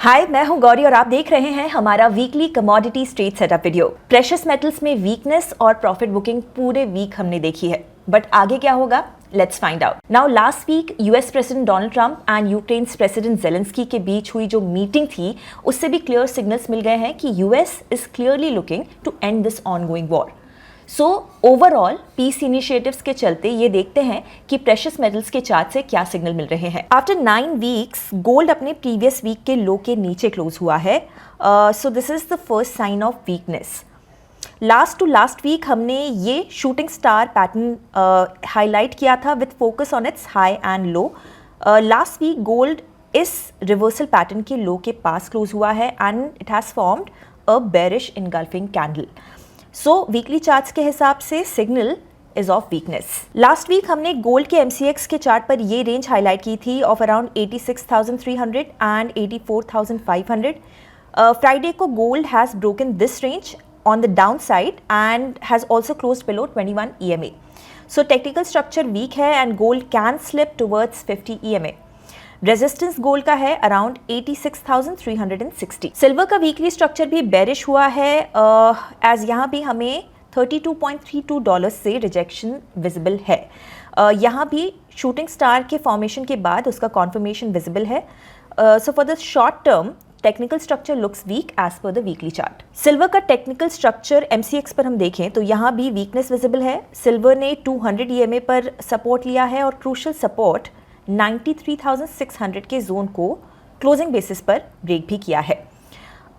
हाय, मैं हूं गौरी और आप देख रहे हैं हमारा weekly commodity straight setup video. Precious metals में वीकनेस और प्रॉफिट बुकिंग पूरे वीक हमने देखी है, बट आगे क्या होगा, let's find out. Now last week US president Donald Trump and Ukraine president Zelensky के बीच हुई जो मीटिंग थी, उससे भी क्लियर सिग्नल्स मिल गए हैं कि US is clearly looking to end this ongoing war. So overall peace initiatives के चलते ये देखते हैं कि प्रेशियस मेटल्स के चार्ट से क्या सिग्नल मिल रहे हैं। आफ्टर 9 वीक्स गोल्ड अपने प्रीवियस वीक के लो के नीचे क्लोज हुआ है। So this is the first sign of weakness. Last to last week हमने ये शूटिंग स्टार पैटर्न हाईलाइट किया था with focus on its high and low. Last week gold इस रिवर्सल पैटर्न के लो के पास क्लोज हुआ है and it has formed a bearish engulfing candle. So weekly charts के हिसाब से signal is of weakness. Last week हमने गोल्ड के एमसीएक्स के चार्ट पर ये रेंज हाईलाइट की थी ऑफ अराउंड 86,300 एंड 84,500। फ्राइडे को gold has broken this range on the down side and has also closed below 21 EMA। So technical structure weak है and gold can slip towards 50 EMA। Resistance gold का है around 86,360। Silver का weekly structure भी bearish हुआ है as यहाँ भी हमें $32.32 से रिजेक्शन विजिबल है। यहाँ भी शूटिंग स्टार के फॉर्मेशन के बाद उसका कॉन्फर्मेशन विजिबल है। So for the short term technical structure looks weak as per the weekly chart. Silver का टेक्निकल स्ट्रक्चर MCX पर हम देखें तो यहाँ भी वीकनेस विजिबल है। सिल्वर ने 200 EMA पर सपोर्ट लिया है और क्रूशल सपोर्ट 93,600 के जोन को क्लोजिंग बेसिस पर ब्रेक भी किया है।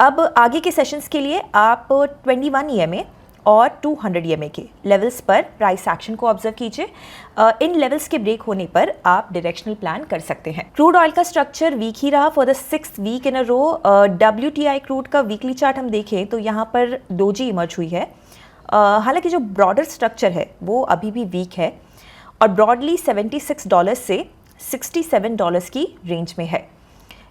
अब आगे के सेशंस के लिए आप 21 EMA और 200 EMA के लेवल्स पर प्राइस एक्शन को ऑब्जर्व कीजिए। इन लेवल्स के ब्रेक होने पर आप डायरेक्शनल प्लान कर सकते हैं। क्रूड ऑयल का स्ट्रक्चर वीक ही रहा for the 6th week in a row. WTI crude का वीकली चार्ट हम देखें तो यहाँ पर डोजी इमर्ज हुई है। हालांकि जो ब्रॉडर स्ट्रक्चर है वो अभी भी वीक है और ब्रॉडली $76 से $67 की रेंज में है।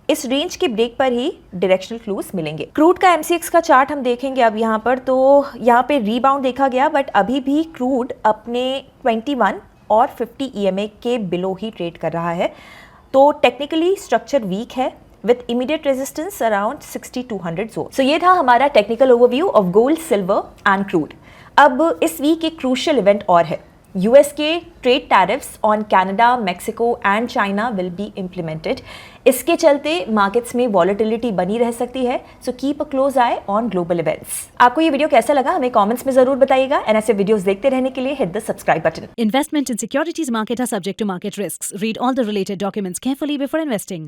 इस रेंज के ब्रेक पर ही डायरेक्शनल क्लूज मिलेंगे। क्रूड का MCX का चार्ट हम देखेंगे अब यहाँ पर, तो यहाँ पे रीबाउंड देखा गया बट अभी भी क्रूड अपने 21 और 50 EMA के बिलो ही ट्रेड कर रहा है। तो टेक्निकली स्ट्रक्चर वीक है with immediate resistance around 6200 zone. So ये था हमारा technical overview of gold, silver and crude. अब इस वीक एक क्रूशियल इवेंट और है। यूएस के trade tariffs on Canada, Mexico and China will be implemented. इसके चलते मार्केट्स में वॉलेटिलिटी बनी रह सकती है। So keep a close I on global events. आपको ये वीडियो कैसा लगा हमें कमेंट्स में जरूर बताइएगा एंड ऐसे वीडियोस देखते रहने के लिए hit the subscribe button. Investment in securities market are subject to market risks. Read all the related documents carefully before investing.